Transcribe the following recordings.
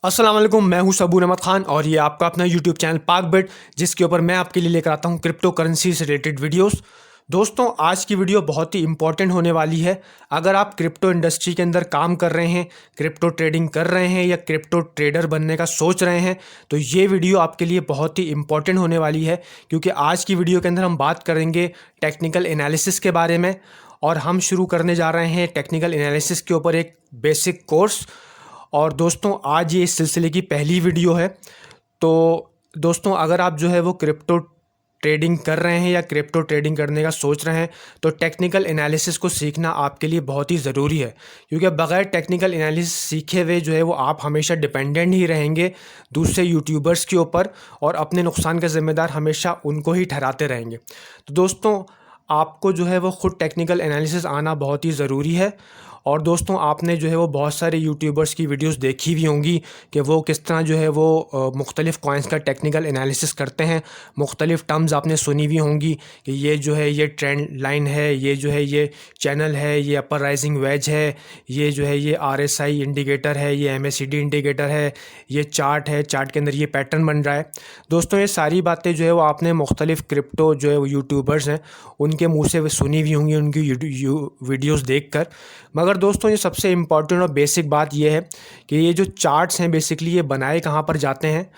अस्सलाम वालेकुम, मैं हूं सबूर अहमद खान और ये आपका अपना यूट्यूब चैनल पाकबिट, जिसके ऊपर मैं आपके लिए लेकर आता हूं क्रिप्टो करेंसी से रिलेटेड वीडियोस। दोस्तों, आज की वीडियो बहुत ही इंपॉर्टेंट होने वाली है। अगर आप क्रिप्टो इंडस्ट्री के अंदर काम कर रहे हैं, क्रिप्टो ट्रेडिंग कर रहे हैं या क्रिप्टो ट्रेडर बनने का सोच रहे हैं, तो ये वीडियो आपके लिए बहुत ही इंपॉर्टेंट होने वाली है, क्योंकि आज की वीडियो के अंदर हम बात करेंगे टेक्निकल एनालिसिस के बारे में। और हम शुरू करने जा रहे हैं टेक्निकल एनालिसिस के ऊपर एक बेसिक कोर्स। और दोस्तों, आज ये इस सिलसिले की पहली वीडियो है। तो दोस्तों, अगर आप जो है वो क्रिप्टो ट्रेडिंग कर रहे हैं या क्रिप्टो ट्रेडिंग करने का सोच रहे हैं, तो टेक्निकल एनालिसिस को सीखना आपके लिए बहुत ही ज़रूरी है, क्योंकि बगैर टेक्निकल एनालिसिस सीखे हुए जो है वो आप हमेशा डिपेंडेंट ही रहेंगे दूसरे यूट्यूबर्स के ऊपर, और अपने नुकसान का ज़िम्मेदार हमेशा उनको ही ठहराते रहेंगे। तो दोस्तों, आपको जो है वो ख़ुद टेक्निकल एनालिसिस आना बहुत ही ज़रूरी है। और दोस्तों, आपने जो है वो बहुत सारे यूट्यूबर्स की वीडियोस देखी भी होंगी कि वो किस तरह जो है वो मुख्तलिफ़ कॉइन्स का टेक्निकल एनालिसिस करते हैं। मुख्तलिफ़ टर्म्स आपने सुनी हुई होंगी कि ये जो है ये ट्रेंड लाइन है, ये जो है ये चैनल है, ये अपर राइजिंग वेज है, ये जो है ये RSI इंडिकेटर है, ये MACD इंडिकेटर है, ये चार्ट है, चार्ट के अंदर ये पैटर्न बन रहा है। दोस्तों, ये सारी बातें जो है वो आपने मुख्तलिफ़ क्रिप्टो जो है वो यूट्यूबर्स हैं उनके मुँह से सुनी हुई होंगी, उनकी वीडियोज़ देख कर। मगर दोस्तों, ये सबसे इम्पॉर्टेंट और बेसिक बात ये है कि ये जो चार्ट्स हैं बेसिकली ये बनाए कहाँ पर जाते हैं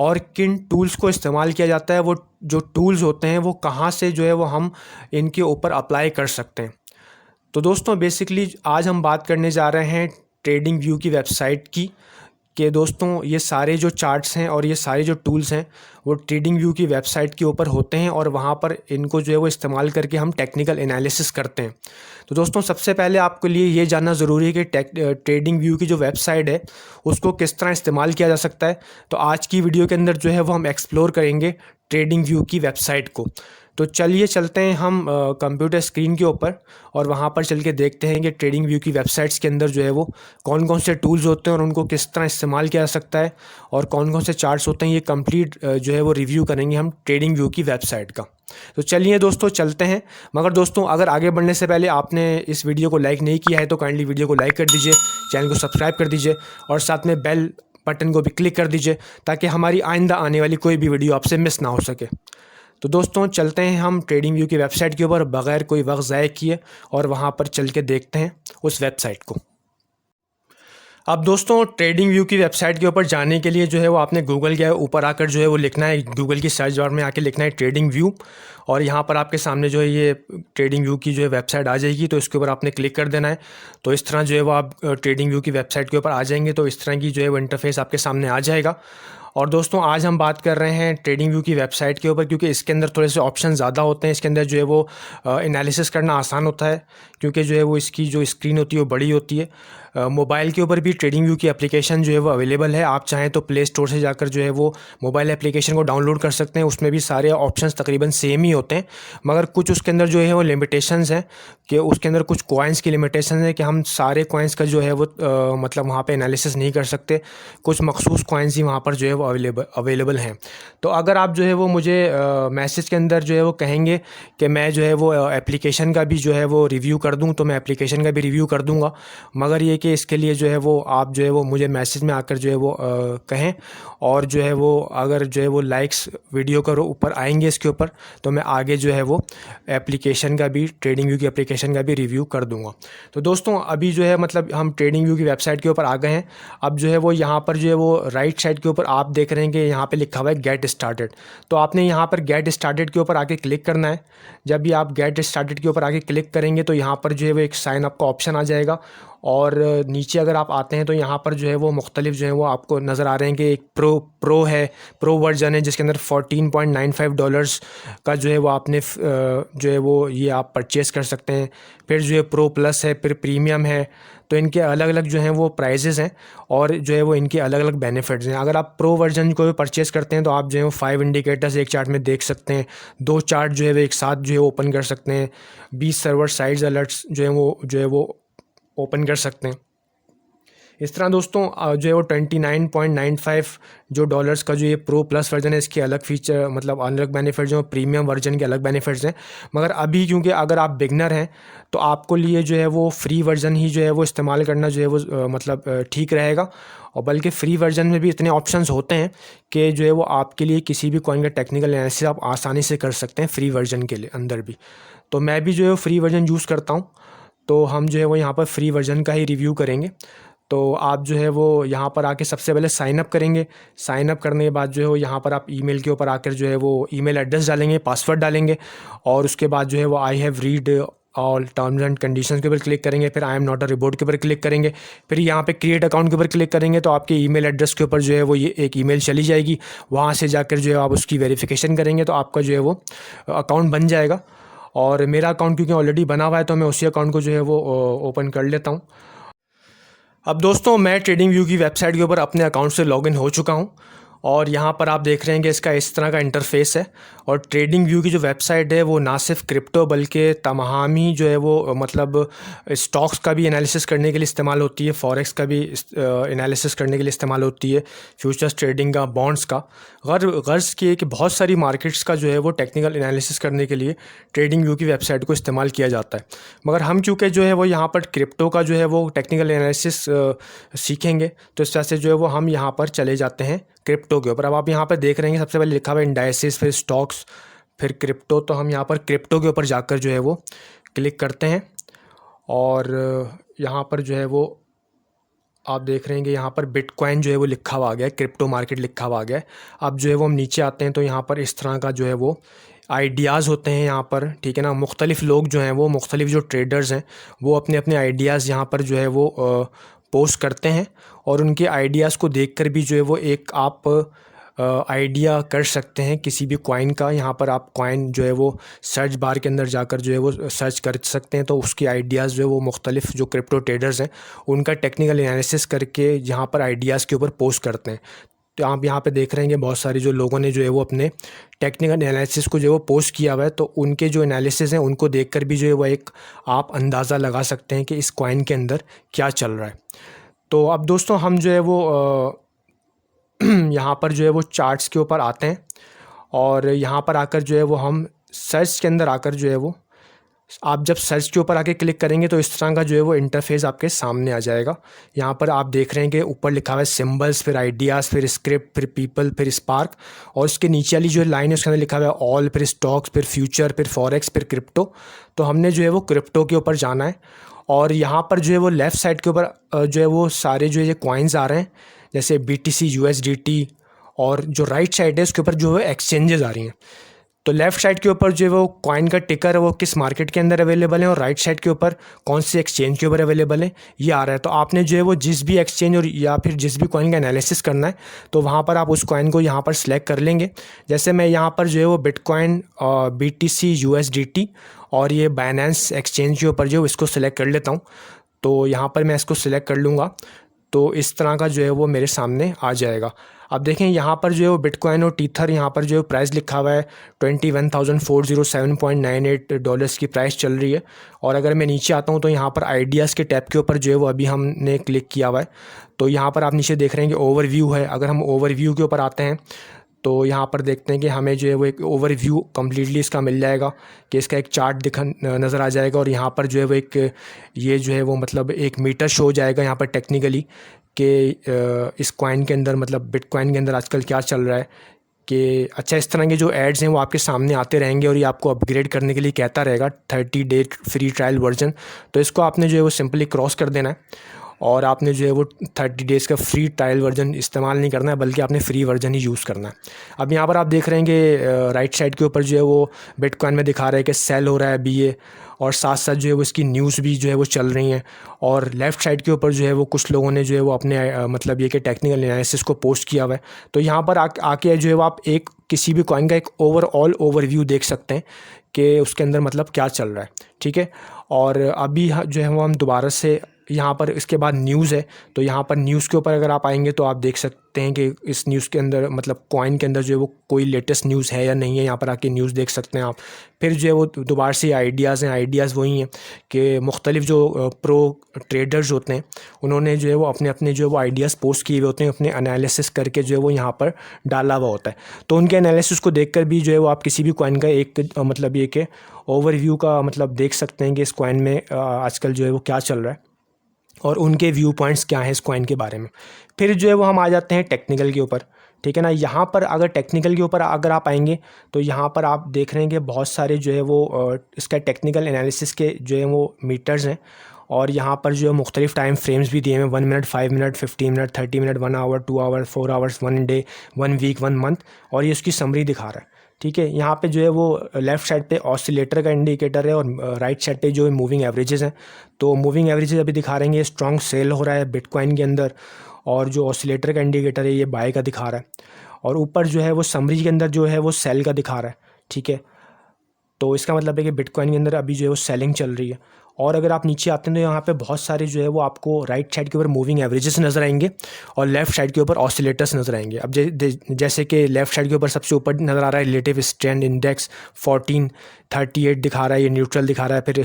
और किन टूल्स को इस्तेमाल किया जाता है। वो जो टूल्स होते हैं वो कहाँ से जो है वो हम इनके ऊपर अप्लाई कर सकते हैं। तो दोस्तों, बेसिकली आज हम बात करने जा रहे हैं ट्रेडिंग व्यू की वेबसाइट की, कि दोस्तों ये सारे जो चार्ट्स हैं और ये सारे जो टूल्स हैं वो ट्रेडिंग व्यू की वेबसाइट के ऊपर होते हैं, और वहाँ पर इनको जो है वो इस्तेमाल करके हम टेक्निकल एनालिसिस करते हैं। तो दोस्तों, सबसे पहले आपके लिए ये जानना ज़रूरी है कि ट्रेडिंग व्यू की जो वेबसाइट है उसको किस तरह इस्तेमाल किया जा सकता है। तो आज की वीडियो के अंदर जो है वो हम एक्सप्लोर करेंगे ट्रेडिंग व्यू की वेबसाइट को। तो चलिए चलते हैं हम कंप्यूटर स्क्रीन के ऊपर और वहाँ पर चल के देखते हैं कि ट्रेडिंग व्यू की वेबसाइट्स के अंदर जो है वो कौन कौन से टूल्स होते हैं और उनको किस तरह इस्तेमाल किया जा सकता है, और कौन कौन से चार्ट्स होते हैं। ये कंप्लीट जो है वो रिव्यू करेंगे हम ट्रेडिंग व्यू की वेबसाइट का। तो चलिए दोस्तों, चलते हैं। मगर दोस्तों, अगर आगे बढ़ने से पहले आपने इस वीडियो को लाइक नहीं किया है तो काइंडली वीडियो को लाइक कर दीजिए, चैनल को सब्सक्राइब कर दीजिए और साथ में बेल बटन को भी क्लिक कर दीजिए, ताकि हमारी आइंदा आने वाली कोई भी वीडियो आपसे मिस ना हो सके। तो दोस्तों, चलते हैं हम ट्रेडिंग व्यू की वेबसाइट के ऊपर बगैर कोई वक्त ज़ाय किए, और वहाँ पर चल के देखते हैं उस वेबसाइट को। अब दोस्तों, ट्रेडिंग व्यू की वेबसाइट के ऊपर जाने के लिए जो है वो आपने गूगल के ऊपर आकर जो है वो लिखना है, गूगल की सर्च बार में आके लिखना है ट्रेडिंग व्यू, और यहाँ पर आपके सामने जो है ये ट्रेडिंग व्यू की जो है वेबसाइट आ जाएगी। तो इसके ऊपर आपने क्लिक कर देना है। तो इस तरह जो है वो आप ट्रेडिंग व्यू की वेबसाइट के ऊपर आ जाएंगे। तो इस तरह की जो है वो इंटरफेस आपके सामने आ जाएगा। और दोस्तों, आज हम बात कर रहे हैं ट्रेडिंग व्यू की वेबसाइट के ऊपर, क्योंकि इसके अंदर थोड़े से ऑप्शन ज़्यादा होते हैं। इसके अंदर जो है वो एनालिसिस करना आसान होता है, क्योंकि जो है वो इसकी जो स्क्रीन होती है वो बड़ी होती है। मोबाइल के ऊपर भी ट्रेडिंग व्यू की एप्लीकेशन जो है वो अवेलेबल है। आप चाहें तो प्ले स्टोर से जाकर जो है वो मोबाइल एप्लीकेशन को डाउनलोड कर सकते हैं। उसमें भी सारे ऑप्शंस तकरीबन सेम ही होते हैं, मगर कुछ उसके अंदर जो है वो लिमिटेशंस हैं, कि उसके अंदर कुछ कॉइन्स की लिमिटेशन है कि हम सारे कॉइन्स का जो है वो मतलब वहाँ पे एनालिसिस नहीं कर सकते। कुछ मखसूस कॉइन्स ही वहाँ पर जो है वो अवेलेबल हैं। तो अगर आप जो है वो मुझे मैसेज के अंदर जो है वो कहेंगे कि मैं जो है वो एप्लीकेशन का भी जो है वो रिव्यू कर दूँ, तो मैं एप्लीकेशन का भी रिव्यू कर दूँगा। मगर ये कि इसके लिए जो है वो आप जो है वो मुझे मैसेज में आकर जो है वो कहें, और जो है वो अगर जो है वो लाइक्स वीडियो का ऊपर आएंगे इसके ऊपर, तो मैं आगे जो है वो एप्लीकेशन का भी, ट्रेडिंग व्यू की एप्लीकेशन का भी रिव्यू कर दूंगा। तो दोस्तों, अभी जो है मतलब हम ट्रेडिंग व्यू की वेबसाइट के ऊपर आ गए हैं। अब जो है वो यहाँ पर जो है वो राइट साइड के ऊपर आप देख रहे हैं कि यहाँ पे लिखा हुआ है गेट स्टार्टेड। तो आपने यहाँ पर गेट स्टार्टेड के ऊपर आके क्लिक करना है। जब भी आप गेट स्टार्टेड के ऊपर आके क्लिक करेंगे तो यहाँ पर जो है वो एक साइन अप का ऑप्शन आ जाएगा, और नीचे अगर आप आते हैं तो यहाँ पर जो है वो मुख्तलिफ जो है वो आपको नज़र आ रहे हैं कि एक प्रो है, प्रो वर्जन है, जिसके अंदर $14.95 का जो है वो आपने जो है वो ये आप परचेज़ कर सकते हैं। फिर जो है प्रो प्लस है, फिर प्रीमियम है। तो इनके अलग अलग जो हैं वो प्राइजेज़ हैं, और जो है वो इनके अलग अलग बेनिफिट्स हैं। अगर आप प्रो वर्जन को परचेज़ करते हैं तो आप जो है वो 5 इंडिकेटर्स एक चार्ट में देख सकते हैं, 2 चार्ट जो है वो एक साथ जो है ओपन कर सकते हैं, 20 सर्वर साइड्स अलर्ट्स जो है वो ओपन कर सकते हैं। इस तरह दोस्तों जो है वो 29.95 जो डॉलर्स का जो ये प्रो प्लस वर्जन है, इसके अलग फीचर मतलब अलग बेनिफिट्स हैं, प्रीमियम वर्जन के अलग बेनिफिट्स हैं। मगर अभी क्योंकि अगर आप बिगनर हैं तो आपको लिए जो है वो फ्री वर्जन ही जो है वो इस्तेमाल करना जो है वो मतलब ठीक रहेगा। और बल्कि फ्री वर्जन में भी इतने ऑप्शंस होते हैं कि जो है वो आपके लिए किसी भी कॉइन का टेक्निकल एनालिसिस आप आसानी से कर सकते हैं फ्री वर्जन के लिए अंदर भी। तो मैं भी जो है फ्री वर्जन यूज़ करता हूँ, तो हम जो है वो यहाँ पर फ्री वर्जन का ही रिव्यू करेंगे। तो आप जो है वो यहाँ पर आके सबसे पहले साइन अप करेंगे। साइन अप करने के बाद जो है वो यहाँ पर आप ईमेल के ऊपर आकर जो है वो ईमेल एड्रेस डालेंगे, पासवर्ड डालेंगे, और उसके बाद जो है वो I have read all terms and conditions के ऊपर क्लिक करेंगे। फिर I am not a robot के ऊपर क्लिक करेंगे। फिर यहाँ पे क्रिएट अकाउंट के ऊपर क्लिक करेंगे तो आपके ईमेल एड्रेस के ऊपर जो है वो ये एक ईमेल चली जाएगी। वहाँ से जाकर जो है आप उसकी वेरिफिकेशन करेंगे तो आपका जो है वो अकाउंट बन जाएगा। और मेरा अकाउंट क्योंकि ऑलरेडी बना हुआ है तो मैं उसी अकाउंट को जो है वो ओपन कर लेता हूँ। अब दोस्तों मैं ट्रेडिंग व्यू की वेबसाइट के ऊपर अपने अकाउंट से लॉगिन हो चुका हूँ, और यहाँ पर आप देख रहे हैं कि इसका इस तरह का इंटरफेस है। और ट्रेडिंग व्यू की जो वेबसाइट है वो ना सिर्फ क्रिप्टो बल्कि तमाम ही जो है वो मतलब स्टॉक्स का भी एनालिसिस करने के लिए इस्तेमाल होती है, फॉरेक्स का भी एनालिसिस करने के लिए इस्तेमाल होती है, फ्यूचर्स ट्रेडिंग का, बॉन्ड्स का। गर्ज की है कि बहुत सारी मार्केट्स का जो है वो टेक्निकल एनालिसिस करने के लिए ट्रेडिंग व्यू की वेबसाइट को इस्तेमाल किया जाता है। मगर हम चूँकि जो है वो यहाँ पर क्रिप्टो का जो है वो टेक्निकल एनालिसिस सीखेंगे तो इस तरह से जो है वो हम यहाँ पर चले जाते हैं क्रिप्टो के ऊपर। अब आप यहाँ पर देख रहे हैं सबसे पहले लिखा हुआ है इंडाइसिस, फिर स्टॉक्स, फिर क्रिप्टो। तो हम यहाँ पर क्रिप्टो के ऊपर जाकर जो है वो क्लिक करते हैं, और यहाँ पर जो है वो आप देख रहे हैं कि यहाँ पर बिटकॉइन जो है वो लिखा हुआ आ गया है, क्रिप्टो मार्केट लिखा हुआ आ गया है। अब जो है वो हम नीचे आते हैं तो यहाँ पर इस तरह का जो है वो आइडियाज़ होते हैं यहाँ पर, ठीक है ना। मुख्तलिफ़ लोग जो हैं वो मुख्तलिफ़ जो ट्रेडर्स हैं वो अपने अपने आइडियाज़ यहाँ पर जो है वो पोस्ट करते हैं, और उनके आइडियाज़ को देखकर भी जो है वो एक आप आइडिया कर सकते हैं किसी भी कॉइन का। यहाँ पर आप कॉइन जो है वो सर्च बार के अंदर जाकर जो है वो सर्च कर सकते हैं, तो उसकी आइडियाज़ जो है वो मुख्तलिफ़ जो क्रिप्टो ट्रेडर्स हैं उनका टेक्निकल एनालिसिस करके यहाँ पर आइडियाज़ के ऊपर पोस्ट करते हैं। तो आप यहाँ पे देख रहे हैं कि बहुत सारे जो लोगों ने जो है वो अपने टेक्निकल एनालिसिस को जो है वो पोस्ट किया हुआ है, तो उनके जो एनालिसिस हैं उनको देखकर भी जो है वो एक आप अंदाज़ा लगा सकते हैं कि इस कॉइन के अंदर क्या चल रहा है। तो अब दोस्तों हम जो है वो यहाँ पर जो है वो चार्ट्स के ऊपर आते हैं, और यहाँ पर आकर जो है वो हम सर्च के अंदर आकर जो है वो आप जब सर्च के ऊपर आके क्लिक करेंगे तो इस तरह का जो है वो इंटरफेस आपके सामने आ जाएगा। यहाँ पर आप देख रहे हैं कि ऊपर लिखा हुआ है सिंबल्स, फिर आइडियाज़, फिर स्क्रिप्ट, फिर पीपल, फिर स्पार्क, और उसके नीचे वाली जो लाइन है उसके अंदर लिखा हुआ है ऑल, फिर स्टॉक्स, फिर फ्यूचर, फिर फॉरेक्स, फिर क्रिप्टो। तो हमने जो है वो क्रिप्टो के ऊपर जाना है, और यहाँ पर जो है वो लेफ़्ट साइड के ऊपर जो है वो सारे जो है कॉइन्स आ रहे हैं, जैसे BTC, USDT, और जो राइट साइड है उसके ऊपर जो है एक्सचेंजेस आ रही हैं। तो लेफ़्ट साइड के ऊपर जो है वो कॉइन का टिकर है वो किस मार्केट के अंदर अवेलेबल है, और राइट साइड के ऊपर कौन से एक्सचेंज के ऊपर अवेलेबल है ये आ रहा है। तो आपने जो है वो जिस भी एक्सचेंज और या फिर जिस भी कॉइन का एनालिसिस करना है तो वहाँ पर आप उस कॉइन को यहाँ पर सिलेक्ट कर लेंगे। जैसे मैं यहाँ पर जो है वो बिटकॉइन, BTC, USDT और ये बाइनेंस एक्सचेंज के ऊपर जो इसको सिलेक्ट कर लेता हूँ। तो यहाँ पर मैं इसको सिलेक्ट कर लूँगा तो इस तरह का जो है वो मेरे सामने आ जाएगा। अब देखें यहाँ पर जो है वो बिटकॉइन और टीथर यहाँ पर जो है प्राइस लिखा हुआ है 21,407.98 डॉलर्स की प्राइस चल रही है। और अगर मैं नीचे आता हूँ तो यहाँ पर आइडियाज़ के टैब के ऊपर जो है वो अभी हमने क्लिक किया हुआ है, तो यहाँ पर आप नीचे देख रहे हैं कि ओवरव्यू है। अगर हम ओवरव्यू के ऊपर आते हैं तो यहाँ पर देखते हैं कि हमें जो है वो एक ओवरव्यू कम्प्लीटली इसका मिल जाएगा, कि इसका एक चार्ट नज़र आ जाएगा, और यहाँ पर जो है वो एक ये जो है वो मतलब एक मीटर शो हो जाएगा यहाँ पर टेक्निकली कि इस कॉइन के अंदर मतलब बिटकॉइन के अंदर आजकल क्या चल रहा है। कि अच्छा इस तरह के जो एड्स हैं वो आपके सामने आते रहेंगे और ये आपको अपग्रेड करने के लिए कहता रहेगा 30 डे फ्री ट्रायल वर्जन। तो इसको आपने जो है वो सिंपली क्रॉस कर देना है, और आपने जो है वो 30 डेज़ का फ्री ट्रायल वर्जन इस्तेमाल नहीं करना है बल्कि आपने फ्री वर्जन ही यूज़ करना है। अब यहाँ पर आप देख रहे हैं कि राइट साइड के ऊपर जो है वो बिटकॉइन में दिखा रहा है कि सेल हो रहा है अभी ये, और साथ साथ जो है वो इसकी न्यूज़ भी जो है वो चल रही हैं। और लेफ़्ट साइड के ऊपर जो है वो कुछ लोगों ने जो है वो अपने मतलब ये कि टेक्निकल एनालिसिस को पोस्ट किया हुआ है। तो यहाँ पर आके जो है वो आप एक किसी भी कॉइन का एक ओवरऑल ओवरव्यू देख सकते हैं कि उसके अंदर मतलब क्या चल रहा है, ठीक है। और अभी जो है वो हम दोबारा से यहाँ पर इसके बाद न्यूज़ है, तो यहाँ पर न्यूज़ के ऊपर अगर आप आएंगे तो आप देख सकते हैं कि इस न्यूज़ के अंदर मतलब कॉइन के अंदर जो है वो कोई लेटेस्ट न्यूज़ है या नहीं है, यहाँ पर आके न्यूज़ देख सकते हैं आप। फिर जो है वो दोबारा से आइडियाज़ हैं, आइडियाज़ वही हैं कि मुख्तलिफ जो प्रो ट्रेडर्स होते हैं उन्होंने जो है वो अपने अपने जो है वो आइडियाज़ पोस्ट किए हुए होते हैं, अपने एनालिसिस करके जो है वो यहाँ पर डाला हुआ होता है। तो उनके एनालिसिस को देखकर भी जो है वो आप किसी भी कॉइन का एक मतलब ये कि ओवरव्यू का मतलब देख सकते हैं कि इस कॉइन में आजकल जो है वो क्या चल रहा है और उनके व्यू पॉइंट्स क्या हैं इस कॉइन के बारे में। फिर जो है वो हम आ जाते हैं टेक्निकल के ऊपर, ठीक है ना। यहाँ पर अगर टेक्निकल के ऊपर अगर आप आएंगे तो यहाँ पर आप देख रहे हैं कि बहुत सारे जो है वो इसका टेक्निकल एनालिसिस के जो है वो मीटर्स हैं और यहाँ पर जो है मुख्तलिफ टाइम फ्रेम्स भी दिए हैं, 1 minute, 5 minute, 15 minute, 30 minute, 1 hour, 2 hour, 4 hours, 1 day, 1 week, 1 month, और ये उसकी समरी दिखा रहा है, ठीक है। यहाँ पे जो है वो लेफ़्ट साइड पे ऑसिलेटर का इंडिकेटर है और राइट साइड पे जो मूविंग एवरेजेस हैं। तो मूविंग एवरेजेस अभी दिखा रहे हैं स्ट्रॉन्ग सेल हो रहा है बिटकॉइन के अंदर, और जो ऑसिलेटर का इंडिकेटर है ये बाय का दिखा रहा है, और ऊपर जो है वो समरी के अंदर जो है वो सेल का दिखा रहा है, ठीक है। तो इसका मतलब है कि बिटकॉइन के अंदर अभी जो है वो सेलिंग चल रही है। और अगर आप नीचे आते हैं तो यहाँ पे बहुत सारे जो है वो आपको राइट साइड के ऊपर मूविंग एवरेजेस नज़र आएंगे और लेफ़्ट साइड के ऊपर ऑसिलेटर्स नज़र आएंगे। अब जैसे कि लेफ़्ट साइड के ऊपर सबसे ऊपर नज़र आ रहा है रिलेटिव स्ट्रेंथ इंडेक्स 1438 दिखा रहा है, ये न्यूट्रल दिखा रहा है। फिर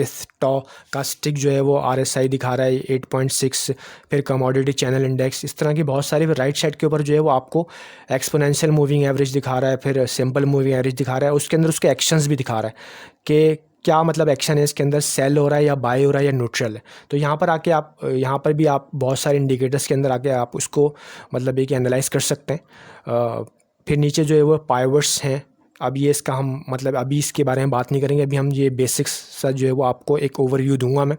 स्टॉकास्टिक जो है वो RSI दिखा रहा है 8.6, फिर कमोडिटी चैनल इंडेक्स, इस तरह की बहुत सारी। फिर राइट साइड के ऊपर जो है वो आपको एक्सपोनेंशियल मूविंग एवरेज दिखा रहा है, फिर सिंपल मूविंग एवरेज दिखा रहा है, उसके अंदर उसके एक्शंस भी दिखा रहा है कि क्या मतलब एक्शन है इसके अंदर, सेल हो रहा है या बाय हो रहा है या न्यूट्रल है। तो यहाँ पर आके आप यहाँ पर भी आप बहुत सारे इंडिकेटर्स के अंदर आके आप उसको मतलब एक एनालाइज कर सकते हैं। फिर नीचे जो है वो पाइवट्स हैं, अब ये इसका हम मतलब अभी इसके बारे में बात नहीं करेंगे, अभी हम ये बेसिक्स सा जो है वो आपको एक ओवरव्यू दूंगा मैं,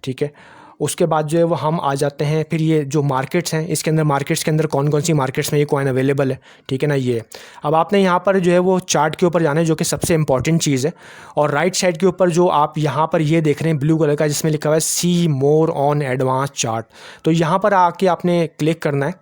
ठीक है। उसके बाद जो है वो हम आ जाते हैं फिर ये जो मार्केट्स हैं, इसके अंदर मार्केट्स के अंदर कौन कौन सी मार्केट्स में ये कॉइन अवेलेबल है, ठीक है ना। ये अब आपने यहाँ पर जो है वो चार्ट के ऊपर जाना है जो कि सबसे इंपॉर्टेंट चीज़ है, और राइट साइड के ऊपर जो आप यहाँ पर ये देख रहे हैं ब्लू कलर का जिसमें लिखा हुआ है सी मोर ऑन एडवांस चार्ट, तो यहाँ पर आके आपने क्लिक करना है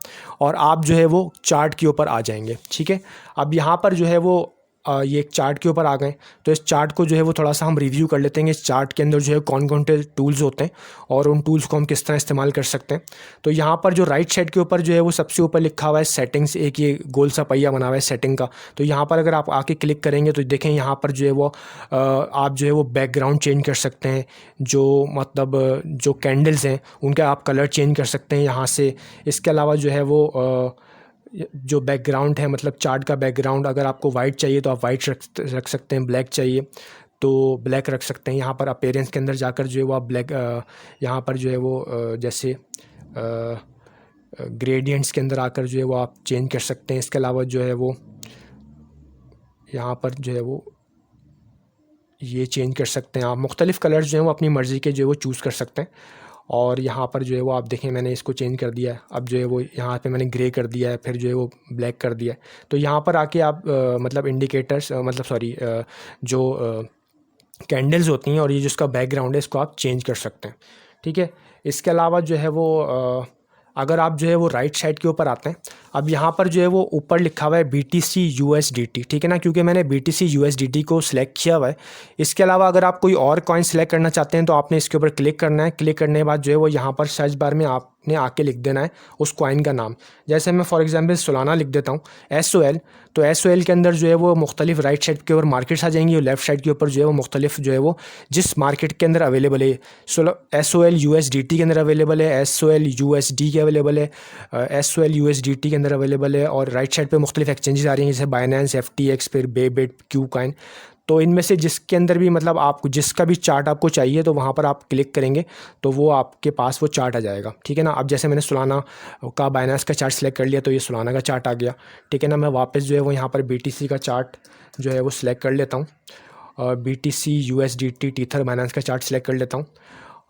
और आप जो है वो चार्ट के ऊपर आ जाएंगे, ठीक है। अब यहाँ पर जो है वो ये एक चार्ट के ऊपर आ गए, तो इस चार्ट को जो है वो थोड़ा सा हम रिव्यू कर लेते हैं। इस चार्ट के अंदर जो है कौन कौन से टूल्स होते हैं और उन टूल्स को हम किस तरह इस्तेमाल कर सकते हैं। तो यहाँ पर जो राइट साइड के ऊपर जो है वो सबसे ऊपर लिखा हुआ है सेटिंग्स, एक ये गोल सा पहिया बना हुआ है सेटिंग का। तो यहाँ पर अगर आप आके क्लिक करेंगे तो देखें यहाँ पर जो है वो आप जो है वो बैकग्राउंड चेंज कर सकते हैं, जो मतलब जो कैंडल्स हैं उनका आप कलर चेंज कर सकते हैं यहाँ से। इसके अलावा जो है वो जो बैकग्राउंड है मतलब चार्ट का बैकग्राउंड, अगर आपको वाइट चाहिए तो आप वाइट रख सकते हैं, ब्लैक चाहिए तो ब्लैक रख सकते हैं। यहाँ पर अपीयरेंस के अंदर जाकर जो है वो आप ब्लैक यहाँ पर जो है वो जैसे ग्रेडियंट्स के अंदर आकर जो है वो आप चेंज कर सकते हैं। इसके अलावा जो है वो यहाँ पर जो है वो ये चेंज कर सकते हैं आप, मुख्तलिफ़ कलर्स जो हैं वो अपनी मर्ज़ी के जो है वो चूज़ कर सकते हैं। और यहाँ पर जो है वो आप देखें मैंने इसको चेंज कर दिया है, अब जो है वो यहाँ पे मैंने ग्रे कर दिया है, फिर जो है वो ब्लैक कर दिया है। तो यहाँ पर आके आप मतलब इंडिकेटर्स मतलब सॉरी जो कैंडल्स होती हैं और ये जिसका बैकग्राउंड है इसको आप चेंज कर सकते हैं, ठीक है। इसके अलावा जो है वो अगर आप जो है वो राइट साइड के ऊपर आते हैं, अब यहाँ पर जो है वो ऊपर लिखा हुआ है BTC USDT, ठीक है ना, क्योंकि मैंने BTC USDT को सिलेक्ट किया हुआ है। इसके अलावा अगर आप कोई और कॉइन सेलेक्ट करना चाहते हैं तो आपने इसके ऊपर क्लिक करना है। क्लिक करने के बाद जो है वो यहाँ पर सर्च बार में आपने आके लिख देना है उस कॉइन का नाम। जैसे मैं फॉर एग्जांपल सोलाना लिख देता हूँ SOL, तो SOL के अंदर जो है वो मुख्तलिफ राइट साइड के ऊपर मार्केट्स आ जाएंगी और लेफ्ट साइड के ऊपर जो है वो मुख्तलिफ जो है वो जिस मार्केट के अंदर अवेलेबल है। SOL USDT के अंदर अवेलेबल है, SOL USD के अवेलेबल है, SOL USDT के अंदर अवेलेबल है, और राइट साइड पे मुख्तलिफ एक्सचेंजेस आ रही हैं जैसे बाइनेंस, FTX, फिर बेबिट, क्यूकॉइन। तो इनमें से जिसके अंदर भी मतलब आपको जिसका भी चार्ट आपको चाहिए तो वहाँ पर आप क्लिक करेंगे तो वो आपके पास वो चार्ट आ जाएगा, ठीक है ना। अब जैसे मैंने सोलाना का बाइनेंस का चार्ट सेलेक्ट कर लिया तो ये सोलाना का चार्ट आ गया, ठीक है ना। मैं वापस जो है वो यहाँ पर BTC का चार्ट जो है वो सिलेक्ट कर लेता हूँ और BTC USDT टीथर बाइनेंस का चार्ट सेलेक्ट कर लेता हूँ।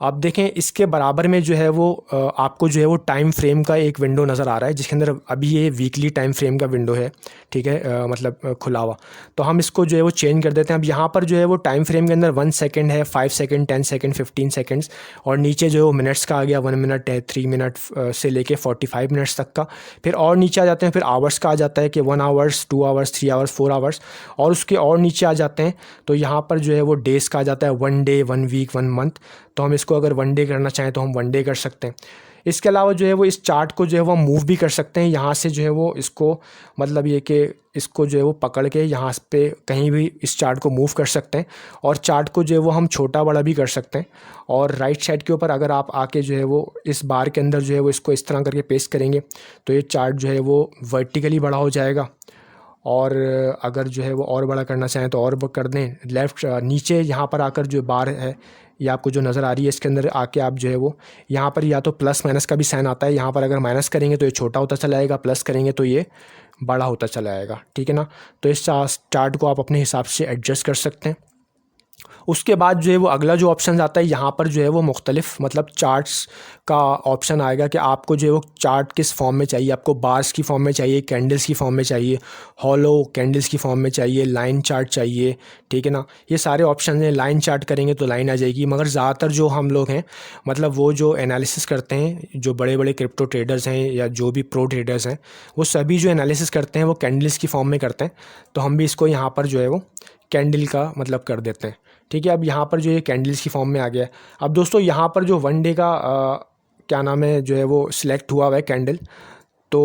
आप देखें इसके बराबर में जो है वो आपको जो है वो टाइम फ्रेम का एक विंडो नज़र आ रहा है जिसके अंदर अभी ये वीकली टाइम फ्रेम का विंडो है, ठीक है, मतलब खुला हुआ। तो हम इसको जो है वो चेंज कर देते हैं। अब यहाँ पर जो है वो टाइम फ्रेम के अंदर 1 सेकंड है, 5 सेकंड, 10 सेकंड, 15 सेकंड्स, और नीचे जो है वो मिनट्स का आ गया, 1 मिनट है, 3 मिनट से लेके 45 मिनट्स तक का। फिर और नीचे आ जाते हैं, फिर आवर्स का आ जाता है कि 1 आवर्स, 2 आवर्स, 3 आवर्स, 4 आवर्स, और उसके और नीचे आ जाते हैं तो यहाँ पर जो है वो डेज़ का आ जाता है, 1 डे, 1 वीक, 1 मंथ। तो हम इसको अगर 1 डे करना चाहें तो हम 1 डे कर सकते हैं। इसके अलावा जो है वो इस चार्ट को जो है वो मूव भी कर सकते हैं। यहाँ से जो है वो इसको मतलब ये कि इसको जो है वो पकड़ के यहाँ पे कहीं भी इस चार्ट को मूव कर सकते हैं और चार्ट को जो है वो हम छोटा बड़ा भी कर सकते हैं। और राइट साइड के ऊपर अगर आप आके जो है वो इस बार के अंदर जो है वो इसको इस तरह करके पेस्ट करेंगे तो ये चार्ट जो है वो वर्टिकली बड़ा हो जाएगा। और अगर जो है वो और बड़ा करना चाहें तो और कर दें। लेफ़्ट नीचे यहाँ पर आकर जो बार है ये आपको जो नज़र आ रही है इसके अंदर आके आप जो है वो यहाँ पर या तो प्लस माइनस का भी साइन आता है। यहाँ पर अगर माइनस करेंगे तो ये छोटा होता चला जाएगा, प्लस करेंगे तो ये बड़ा होता चला जाएगा, ठीक है ना। तो इस चार्ट को आप अपने हिसाब से एडजस्ट कर सकते हैं। उसके बाद जो है वो अगला जो ऑप्शन आता है यहाँ पर जो है वो मुख्तलिफ मतलब चार्ट्स का ऑप्शन आएगा कि आपको जो है वो चार्ट किस फॉर्म में चाहिए। आपको बार्स की फॉर्म में चाहिए, कैंडल्स की फॉर्म में चाहिए, हॉलो कैंडल्स की फॉर्म में चाहिए, लाइन चार्ट चाहिए, ठीक है ना। ये सारे ऑप्शन हैं। लाइन चार्ट करेंगे तो लाइन आ जाएगी, मगर ज़्यादातर जो हम लोग हैं मतलब वो जो एनालिसिस करते हैं, जो बड़े बड़े क्रिप्टो ट्रेडर्स हैं या जो भी प्रो ट्रेडर्स हैं, वो सभी जो एनालिसिस करते हैं वो कैंडल्स की फॉर्म में करते हैं। तो हम भी इसको यहाँ पर जो है वो कैंडल का मतलब कर देते हैं, ठीक है। अब यहाँ पर जो ये कैंडल्स की फॉर्म में आ गया है। अब दोस्तों यहाँ पर जो 1 डे का क्या नाम है जो है वो सिलेक्ट हुआ हुआ है कैंडल। तो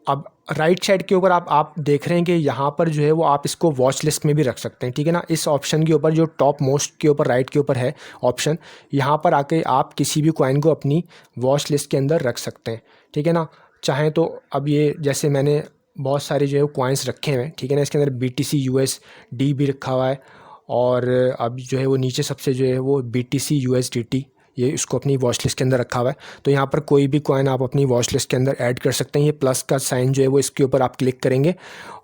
अब राइट साइड के ऊपर आप देख रहे हैं कि यहाँ पर जो है वो आप इसको वॉच लिस्ट में भी रख सकते हैं, ठीक है ना। इस ऑप्शन के ऊपर जो टॉप मोस्ट के ऊपर राइट के ऊपर है ऑप्शन, यहाँ पर आके आप किसी भी कॉइन को अपनी वॉच लिस्ट के अंदर रख सकते हैं, ठीक है ना। चाहें तो अब ये जैसे मैंने बहुत सारे जो है वो कॉइन्स रखे हुए हैं, ठीक है ना। इसके अंदर BTC USD भी रखा हुआ है और अब जो है वो नीचे सबसे जो है वो BTC USDT ये इसको अपनी वॉच लिस्ट के अंदर रखा हुआ है। तो यहाँ पर कोई भी कॉइन आप अपनी वॉच लिस्ट के अंदर ऐड कर सकते हैं। ये प्लस का साइन जो है वो इसके ऊपर आप क्लिक करेंगे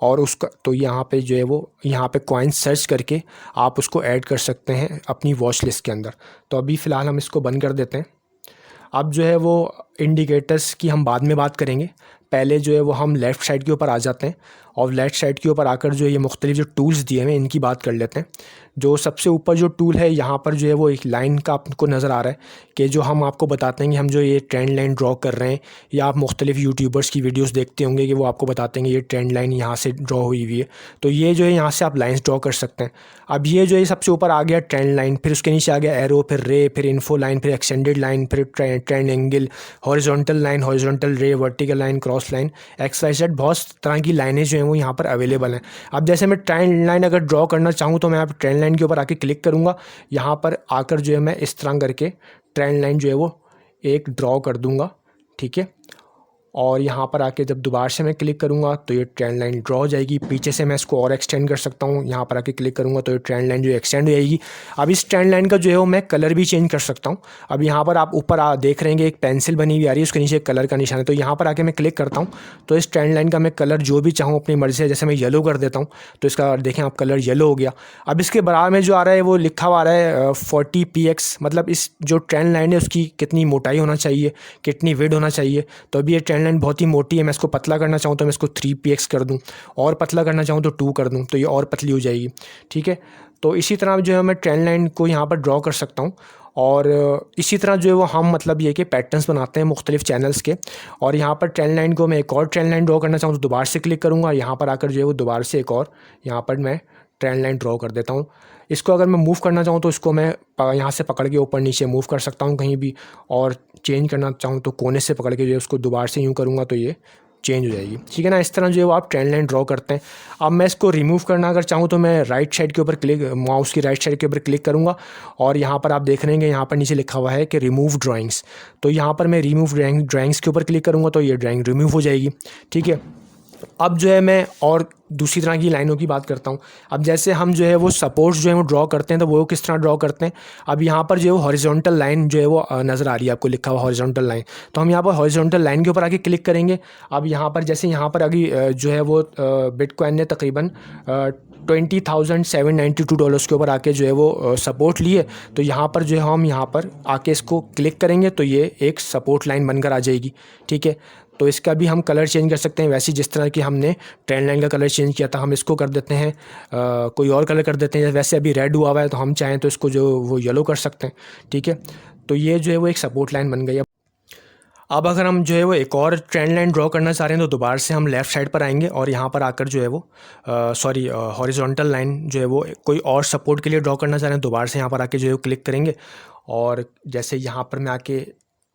और उसका तो यहाँ पे जो है वो यहाँ पे कॉइन सर्च करके आप उसको ऐड कर सकते हैं अपनी वॉच लिस्ट के अंदर। तो अभी फ़िलहाल हम इसको बंद कर देते हैं। अब जो है वो इंडिकेटर्स की हम बाद में बात करेंगे। पहले जो है वो हम लेफ़्ट साइड के ऊपर आ जाते हैं और लेफ़्ट साइड के ऊपर आकर जो ये मुख्तलिफ जो टूल्स दिए हैं इनकी बात कर लेते हैं। जो सबसे ऊपर जो टूल है यहाँ पर जो है वो एक लाइन का आपको नज़र आ रहा है कि जो हम आपको बताते हैं कि हम जो ये ट्रेंड लाइन ड्रॉ कर रहे हैं, या आप मुख्तलिफ यूट्यूबर्स की वीडियोस देखते होंगे कि वो आपको बताते हैं कि ये ट्रेंड लाइन यहाँ से ड्रॉ हुई हुई है। तो ये जो है यहाँ से आप लाइन्स ड्रॉ कर सकते हैं। अब ये जो है सबसे ऊपर आ गया ट्रेंड लाइन, फिर उसके नीचे आ गया एरो, फिर रे, फिर इन्फो लाइन, फिर एक्सटेंडेड लाइन, फिर trend angle, horizontal line, horizontal ray, vertical line, cross line, XYZ। बहुत तरह की लाइनें जो हैं वो यहाँ पर अवेलेबल हैं। अब जैसे मैं ट्रेंड लाइन अगर ड्रॉ करना चाहूँ तो मैं आप ट्रेंड लाइन के ऊपर आके क्लिक करूँगा। यहाँ पर आकर जो है मैं इस तरह करके ट्रेंड लाइन जो है वो एक ड्रॉ कर दूँगा, ठीक है। और यहाँ पर आके जब दोबारा से मैं क्लिक करूँगा तो ये ट्रेंड लाइन ड्रॉ हो जाएगी। पीछे से मैं इसको और एक्सटेंड कर सकता हूँ। यहाँ पर आके क्लिक करूँगा तो ये ट्रेंड लाइन जो एक्सटेंड हो जाएगी। अब इस ट्रेंड लाइन का जो है वो मैं कलर भी चेंज कर सकता हूँ। अब यहाँ पर आप ऊपर देख रहे हैं एक पेंसिल बनी हुई आ रही है, उसके नीचे एक कलर का निशान है। तो यहाँ पर आके मैं क्लिक करता हूँ तो इस ट्रेंड लाइन का मैं कलर जो भी चाहूँ अपनी मर्ज़ी से, जैसे मैं येलो कर देता हूँ तो इसका देखें आप कलर येलो हो गया। अब इसके बराबर में जो आ रहा है वो लिखा हुआ आ रहा है 40px, मतलब इस जो ट्रेंड लाइन है उसकी कितनी मोटाई होना चाहिए, कितनी विड्थ होना चाहिए। तो अभी ये ट्रेंड लाइन बहुत ही मोटी है, मैं इसको पतला करना चाहूँ तो मैं इसको 3px कर दूँ, और पतला करना चाहूँ तो 2 कर दूँ तो ये और पतली हो जाएगी, ठीक है। तो इसी तरह जो है मैं ट्रेंड लाइन को यहाँ पर ड्रॉ कर सकता हूँ। और इसी तरह जो है वो हम मतलब ये कि पैटर्न्स बनाते हैं मुख्तलिफ चैनल्स के। और यहाँ पर ट्रेंड लाइन को मैं एक और ट्रेंड लाइन ड्रॉ करना चाहूँ तो दोबारा से क्लिक करूँगा। यहाँ पर आकर जो है वो दोबारा से एक और यहाँ पर मैं ट्रेंड लाइन ड्रॉ कर देता हूँ। इसको अगर मैं मूव करना चाहूँ तो इसको मैं यहाँ से पकड़ के ऊपर नीचे मूव कर सकता हूँ कहीं भी, और चेंज करना चाहूँ तो कोने से पकड़ के जो है उसको दोबारा से यूँ करूँगा तो ये चेंज हो जाएगी, ठीक है ना। इस तरह जो है वो आप ट्रेंड लाइन ड्रॉ करते हैं। अब मैं इसको रिमूव करना अगर चाहूँ तो मैं राइट साइड के ऊपर क्लिक, माउस की राइट साइड के ऊपर क्लिक करूँगा और यहाँ पर आप देख रहे हैं यहाँ पर नीचे लिखा हुआ है कि रिमूव ड्राइंग्स। तो यहाँ पर मैं रिमूव ड्राइंग्स के ऊपर क्लिक करूँगा तो ये ड्राइंग रिमूव हो जाएगी, ठीक है। अब जो है मैं और दूसरी तरह की लाइनों की बात करता हूँ। अब जैसे हम जो है वो सपोर्ट्स जो है वो ड्रॉ करते हैं तो वो किस तरह ड्रॉ करते हैं। अब यहाँ पर जो है वो हॉरिजॉन्टल लाइन जो है वो नज़र आ रही है आपको, लिखा हुआ हॉरिजॉन्टल लाइन। तो हम यहाँ पर हॉरिजॉन्टल लाइन के ऊपर आके क्लिक करेंगे। अब यहाँ पर जैसे यहाँ पर अभी जो है वो बिटकॉइन ने तकरीबन $20,792 के ऊपर आके जो है वो सपोर्ट लिए। तो यहाँ पर जो है हम यहाँ पर आके इसको क्लिक करेंगे तो ये एक सपोर्ट लाइन बनकर आ जाएगी, ठीक है। तो इसका भी हम कलर चेंज कर सकते हैं, वैसे जिस तरह कि हमने ट्रेंड लाइन का कलर चेंज किया था हम इसको कर देते हैं कोई और कलर कर देते हैं। वैसे अभी रेड हुआ है तो हम चाहें तो इसको जो वो येलो कर सकते हैं, ठीक है। तो ये जो है वो एक सपोर्ट लाइन बन गई। अब अगर हम जो है वो एक और ट्रेंड लाइन ड्रॉ करना चाह रहे हैं तो दोबारा से हम लेफ़्ट साइड पर आएंगे और यहाँ पर आकर जो है वो हॉरिजॉन्टल लाइन जो है वो कोई और सपोर्ट के लिए ड्रॉ करना चाह रहे हैं, दोबारा से यहाँ पर आके जो है वो क्लिक करेंगे। और जैसे यहाँ पर मैं आके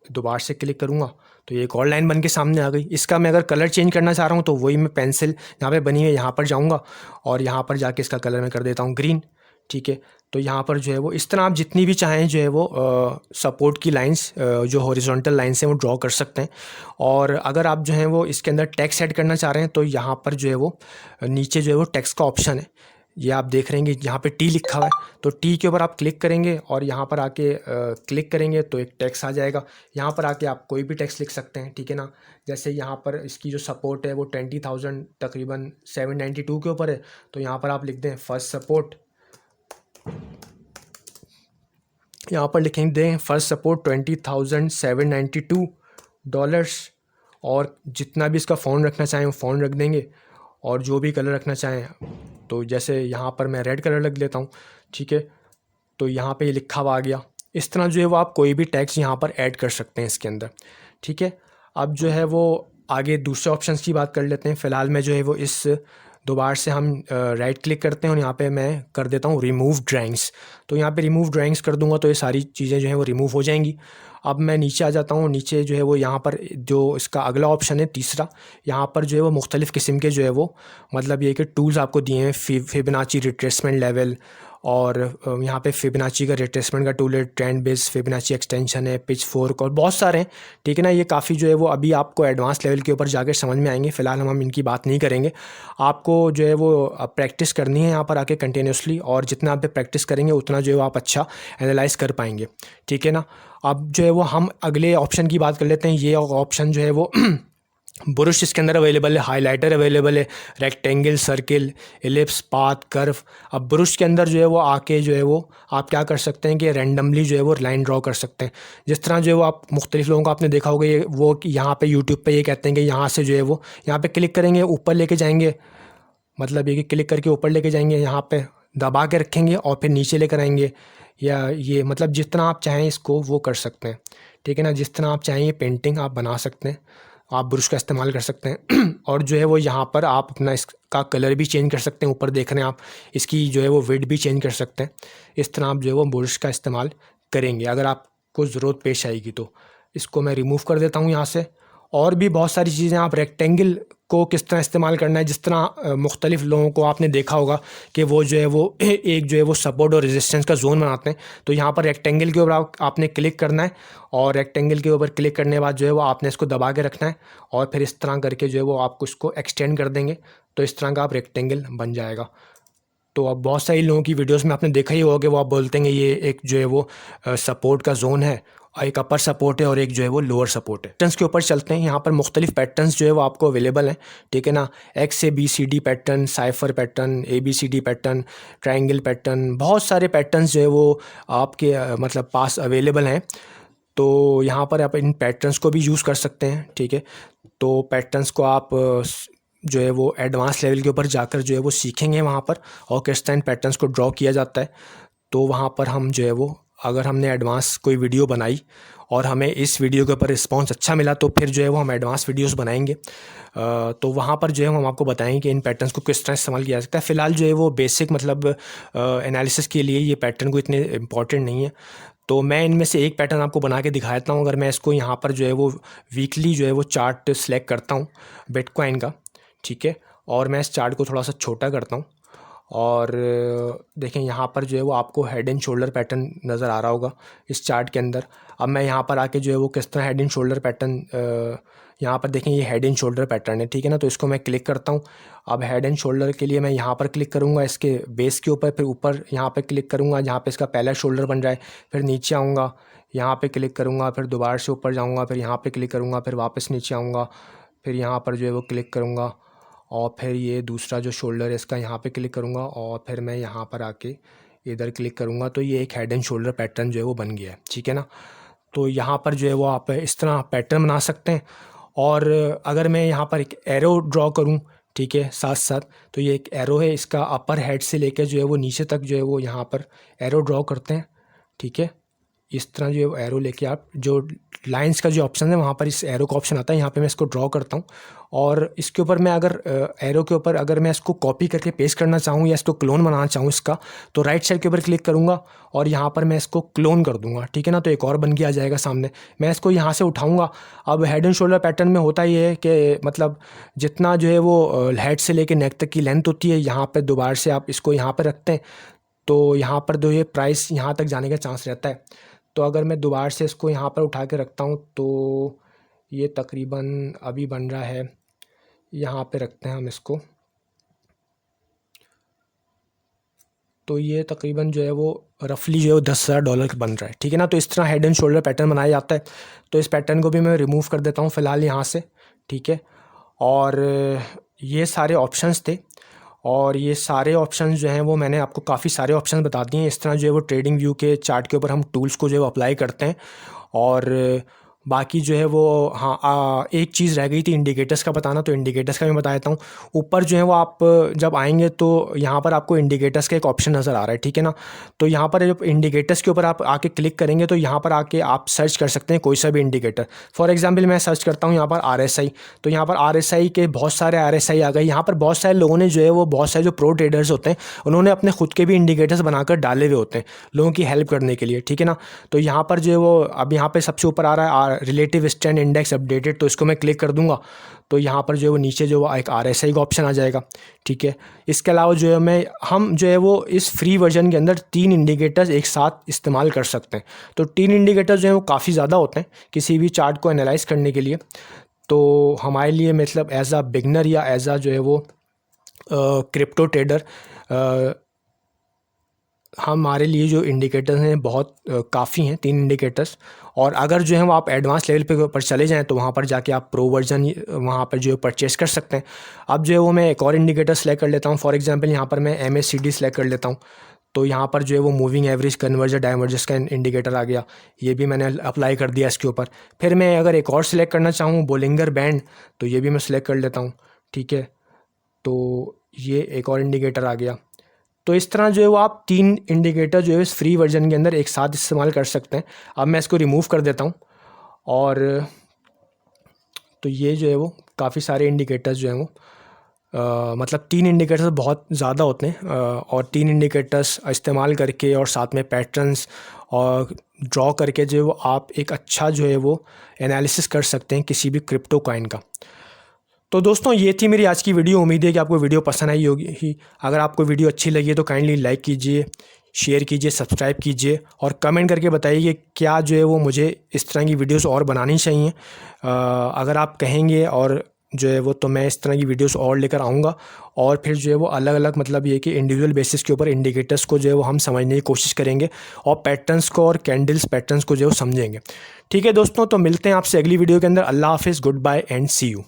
दोबारा से क्लिक करूँगा तो ये एक और लाइन बन के सामने आ गई। इसका मैं अगर कलर चेंज करना चाह रहा हूँ तो वही मैं पेंसिल यहाँ पे बनी है यहाँ पर जाऊँगा और यहाँ पर जाके इसका कलर मैं कर देता हूँ ग्रीन। ठीक है, तो यहाँ पर जो है वो इस तरह आप जितनी भी चाहें जो है वो सपोर्ट की लाइंस जो हॉरिजॉन्टल लाइंस हैं वो ड्रॉ कर सकते हैं। और अगर आप जो है वो इसके अंदर टेक्स्ट ऐड करना चाह रहे हैं तो यहाँ पर जो है वो नीचे जो है वो टेक्स्ट का ऑप्शन है, ये आप देख रहे हैं यहाँ पे टी लिखा हुआ है, तो टी के ऊपर आप क्लिक करेंगे और यहाँ पर आके क्लिक करेंगे तो एक टेक्स्ट आ जाएगा। यहाँ पर आके आप कोई भी टेक्स्ट लिख सकते हैं, ठीक है ना। जैसे यहाँ पर इसकी जो सपोर्ट है वो 20,000 तकरीबन 792 के ऊपर है, तो यहाँ पर आप लिख दें फर्स्ट सपोर्ट, यहाँ पर लिखेंगे फर्स्ट सपोर्ट $20,792 और जितना भी इसका फ़ॉन्ट रखना चाहें वो फ़ॉन्ट रख देंगे और जो भी कलर रखना चाहें, तो जैसे यहाँ पर मैं रेड कलर रख लेता हूँ। ठीक है, तो यहाँ पे ये लिखा हुआ आ गया। इस तरह जो है वो आप कोई भी टेक्स्ट यहाँ पर ऐड कर सकते हैं इसके अंदर। ठीक है, अब जो है वो आगे दूसरे ऑप्शंस की बात कर लेते हैं। फ़िलहाल मैं जो है वो इस दोबारा से हम राइट क्लिक करते हैं और यहाँ पे मैं कर देता हूँ रिमूव ड्राइंग्स। तो यहाँ पे रिमूव ड्राइंग्स कर दूंगा तो ये सारी चीज़ें जो हैं वो रिमूव हो जाएंगी। अब मैं नीचे आ जाता हूँ, नीचे जो है वो यहाँ पर जो इसका अगला ऑप्शन है तीसरा, यहाँ पर जो है वो मुख्तलिफ़ किस्म के जो है वो मतलब ये कि टूल्स आपको दिए हैं, फिबोनाची रिट्रेसमेंट लेवल और यहाँ पे फिबोनाची का रिट्रेसमेंट का टूल है, ट्रेंड बेस फिबोनाची एक्सटेंशन है, पिच फोर्क और बहुत सारे हैं। ठीक है ना, ये काफ़ी जो है वो अभी आपको एडवांस लेवल के ऊपर जाकर समझ में आएंगे। फ़िलहाल हम इनकी बात नहीं करेंगे। आपको जो है वो प्रैक्टिस करनी है यहाँ पर आके कंटिन्यूसली, और जितना आप प्रैक्टिस करेंगे उतना जो है वो आप अच्छा एनालाइज कर पाएंगे। ठीक है ना, अब जो है वो हम अगले ऑप्शन की बात कर लेते हैं। ये ऑप्शन जो है वो ब्रश इसके अंदर अवेलेबल है, हाइलाइटर अवेलेबल है, rectangle, circle, ellipse, path, curve. अब ब्रश के अंदर जो है वो आके जो है वो आप क्या कर सकते हैं कि रैंडमली जो है वो लाइन ड्रॉ कर सकते हैं। जिस तरह जो है वो आप मुख्तलिफ लोगों को आपने देखा होगा, ये वो यहाँ पे यूट्यूब पे ये कहते हैं कि यहाँ से जो है वो यहाँ पे क्लिक करेंगे ऊपर लेके जाएंगे, मतलब ये कि क्लिक करके ऊपर लेके जाएंगे, यहाँ पे दबा के रखेंगे और फिर नीचे लेकर आएंगे, या ये मतलब जितना आप चाहें इसको वो कर सकते हैं। ठीक है ना, जिस तरह आप चाहें ये पेंटिंग आप बना सकते हैं, आप ब्रश का इस्तेमाल कर सकते हैं और जो है वो यहाँ पर आप अपना इसका कलर भी चेंज कर सकते हैं। ऊपर देख रहे हैं आप, इसकी जो है वो विड्थ भी चेंज कर सकते हैं। इस तरह आप जो है वो ब्रश का इस्तेमाल करेंगे अगर आपको ज़रूरत पेश आएगी। तो इसको मैं रिमूव कर देता हूँ यहाँ से। और भी बहुत सारी चीज़ें, आप रेक्टेंगल को किस तरह इस्तेमाल करना है, जिस तरह मुख्तलिफ लोगों को आपने देखा होगा कि वो जो है वो एक जो है वो सपोर्ट और रेजिस्टेंस का जोन बनाते हैं। तो यहाँ पर रेक्टेंगल के ऊपर आपने क्लिक करना है और रेक्टेंगल के ऊपर क्लिक करने के बाद जो है वो आपने इसको दबा के रखना है और फिर इस तरह करके जो है वो आपको इसको एक्सटेंड कर देंगे, तो इस तरह का आप रेक्टेंगल बन जाएगा। तो अब बहुत सारे लोगों की वीडियोस में आपने देखा ही होगा कि वो आप बोलते हैं ये एक जो है वो सपोर्ट का जोन है, एक अपर सपोर्ट है और एक जो है वो लोअर सपोर्ट है। पैटर्न्स के ऊपर चलते हैं। यहाँ पर मुख्तलिफ पैटर्न्स जो है वो आपको अवेलेबल हैं। ठीक है ना, XABCD pattern, cipher pattern, ABCD pattern, triangle pattern, बहुत सारे पैटर्न्स जो है वो आपके मतलब पास अवेलेबल हैं। तो यहाँ पर आप इन पैटर्न्स को भी यूज़ कर सकते हैं। ठीक है, तो पैटर्न्स को आप जो है वो एडवांस लेवल के ऊपर जाकर जो है वो सीखेंगे वहाँ पर, और किस तरह पैटर्न्स को ड्रॉ किया जाता है। तो वहाँ पर हम जो है वो अगर हमने एडवांस कोई वीडियो बनाई और हमें इस वीडियो के ऊपर रिस्पांस अच्छा मिला तो फिर जो है वो हम एडवांस वीडियोस बनाएंगे। तो वहाँ पर जो है हम आपको बताएंगे कि इन पैटर्न्स को किस तरह इस्तेमाल किया जा सकता है। फ़िलहाल जो है वो बेसिक मतलब एनालिसिस के लिए ये पैटर्न को इतने इम्पॉर्टेंट नहीं है। तो मैं इनमें से एक पैटर्न आपको बना के दिखाता हूँ। अगर मैं इसको यहाँ पर जो है वो वीकली जो है वो चार्ट सेलेक्ट करता हूँ बिटकॉइन का, ठीक है, और मैं इस चार्ट को थोड़ा सा छोटा करता हूँ और देखें यहाँ पर जो है वो आपको हेड एंड शोल्डर पैटर्न नज़र आ रहा होगा इस चार्ट के अंदर। अब मैं यहाँ पर आके जो है वो किस तरह हेड एंड शोल्डर पैटर्न, यहाँ पर देखें ये हेड एंड शोल्डर पैटर्न है, ठीक है ना। तो इसको मैं क्लिक करता हूँ। अब हेड एंड शोल्डर के लिए मैं यहाँ पर क्लिक करूँगा इसके बेस के ऊपर, फिर ऊपर यहाँ पर क्लिक करूँगा जहाँ पर इसका पहला शोल्डर बन जाए, फिर नीचे आऊँगा, यहाँ पर क्लिक करूँगा, फिर दोबारा से ऊपर जाऊँगा, फिर यहाँ पर क्लिक करूँगा, फिर वापस नीचे आऊँगा, फिर यहाँ पर जो है वो क्लिक करूँगा और फिर ये दूसरा जो शोल्डर है इसका यहाँ पे क्लिक करूँगा और फिर मैं यहाँ पर आके इधर क्लिक करूँगा। तो ये एक हेड एंड शोल्डर पैटर्न जो है वो बन गया है, ठीक है ना। तो यहाँ पर जो है वो आप इस तरह पैटर्न बना सकते हैं। और अगर मैं यहाँ पर एक एरो ड्रॉ करूँ, ठीक है, साथ साथ, तो ये एक एरो है, इसका अपर हेड से लेकर जो है वो नीचे तक जो है वो यहाँ पर एरो ड्रॉ करते हैं, ठीक है, इस तरह जो एरो लेके आप जो लाइंस का जो ऑप्शन है वहाँ पर इस एरो का ऑप्शन आता है, यहाँ पे मैं इसको ड्रॉ करता हूँ और इसके ऊपर मैं अगर एरो के ऊपर अगर मैं इसको कॉपी करके पेस्ट करना चाहूँ या इसको क्लोन बनाना चाहूँ इसका, तो राइट साइड के ऊपर क्लिक करूँगा और यहाँ पर मैं इसको क्लोन कर दूँगा, ठीक है ना। तो एक और बन के आ जाएगा सामने। मैं इसको यहाँ से उठाऊँगा। अब हेड एंड शोल्डर पैटर्न में होता ये है कि मतलब जितना जो है वो हेड से लेके नेक तक की लेंथ होती है, यहाँ पर दोबारा से आप इसको यहाँ पर रखते हैं तो यहाँ पर जो ये प्राइस यहाँ तक जाने का चांस रहता है। तो अगर मैं दोबारा से इसको यहाँ पर उठा के रखता हूँ तो ये तकरीबन अभी बन रहा है, यहाँ पे रखते हैं हम इसको, तो ये तकरीबन जो है वो रफली जो है वो $10,000 बन रहा है, ठीक है ना। तो इस तरह हेड एंड शोल्डर पैटर्न बनाया जाता है। तो इस पैटर्न को भी मैं रिमूव कर देता हूँ फ़िलहाल यहाँ से, ठीक है। और ये सारे ऑप्शंस थे और ये सारे ऑप्शंस जो हैं वो मैंने आपको काफ़ी सारे ऑप्शंस बता दिए हैं। इस तरह जो है वो ट्रेडिंग व्यू के चार्ट के ऊपर हम टूल्स को जो है वो अप्लाई करते हैं। और बाकी जो है वो हाँ एक चीज़ रह गई थी इंडिकेटर्स का बताना, तो इंडिकेटर्स का मैं बता देता हूँ। ऊपर जो है वो आप जब आएंगे तो यहाँ पर आपको इंडिकेटर्स का एक ऑप्शन नज़र आ रहा है, ठीक है ना। तो यहाँ पर जब इंडिकेटर्स के ऊपर आप आके क्लिक करेंगे तो यहाँ पर आके आप सर्च कर सकते हैं कोई सा भी इंडिकेटर। फॉर एग्जाम्पल मैं सर्च करता हूँ यहाँ पर RSI, तो यहाँ पर RSI के बहुत सारे RSI आ गए। यहाँ पर बहुत सारे लोगों ने जो है वो बहुत सारे जो प्रो ट्रेडर्स होते हैं उन्होंने अपने खुद के भी इंडिकेटर्स बनाकर डाले हुए होते हैं लोगों की हेल्प करने के लिए, ठीक है ना। तो यहाँ पर जो है वो अब यहाँ पर सबसे ऊपर आ रहा है रिलेटिव स्ट्रेंथ इंडेक्स अपडेटेड, तो इसको मैं क्लिक कर दूंगा तो यहाँ पर जो है वो नीचे जो एक RSI का ऑप्शन आ जाएगा, ठीक है। इसके अलावा जो है हम जो है वो इस फ्री वर्जन के अंदर 3 इंडिकेटर्स एक साथ इस्तेमाल कर सकते हैं। तो 3 इंडिकेटर्स जो है वो काफ़ी ज़्यादा होते हैं किसी भी चार्ट को एनालाइज करने के लिए। तो हमारे लिए मतलब एज आ बिगनर या एज आ जो है वो क्रिप्टो ट्रेडर हमारे लिए जो इंडिकेटर्स हैं बहुत काफ़ी हैं, 3 इंडिकेटर्स। और अगर जो है वो आप एडवांस लेवल पे पर चले जाएं तो वहाँ पर जाके आप प्रो वर्जन वहाँ पर जो है परचेस कर सकते हैं। अब जो है वो मैं एक और इंडिकेटर सेलेक्ट कर लेता हूँ। फॉर एग्जांपल यहाँ पर मैं MACD सेलेक्ट कर लेता हूँ, तो यहाँ पर जो है वो मूविंग एवरेज कन्वर्जन डाइवर्जेंस का इंडिकेटर आ गया, ये भी मैंने अप्लाई कर दिया इसके ऊपर। फिर मैं अगर एक और सिलेक्ट करना चाहूँ बोलिंगर बैंड, तो ये भी मैं सिलेक्ट कर लेता हूँ, ठीक है। तो ये एक और इंडिकेटर आ गया। तो इस तरह जो है वो आप 3 इंडिकेटर जो है इस फ्री वर्जन के अंदर एक साथ इस्तेमाल कर सकते हैं। अब मैं इसको रिमूव कर देता हूँ और तो ये जो है वो काफ़ी सारे इंडिकेटर्स जो हैं वो मतलब 3 इंडिकेटर्स बहुत ज़्यादा होते हैं और 3 इंडिकेटर्स इस्तेमाल करके और साथ में पैटर्न्स और ड्रॉ करके जो है वो आप एक अच्छा जो है वो एनालिसिस कर सकते हैं किसी भी क्रिप्टो कॉइन का। तो दोस्तों ये थी मेरी आज की वीडियो। उम्मीद है कि आपको वीडियो पसंद आई होगी। अगर आपको वीडियो अच्छी लगी है तो काइंडली लाइक कीजिए, शेयर कीजिए, सब्सक्राइब कीजिए और कमेंट करके बताइए क्या जो है वो मुझे इस तरह की वीडियोस और बनानी चाहिए। अगर आप कहेंगे और जो है वो तो मैं इस तरह की वीडियोस और लेकर आऊँगा और फिर जो है वो अलग अलग मतलब ये कि इंडिविजुअल बेसिस के ऊपर इंडिकेटर्स को जो है वो हम समझने की कोशिश करेंगे और पैटर्न्स को और कैंडल्स पैटर्न्स को जो है वो समझेंगे। ठीक है दोस्तों, तो मिलते हैं आपसे अगली वीडियो के अंदर। अल्लाह हाफिज़, goodbye and see you.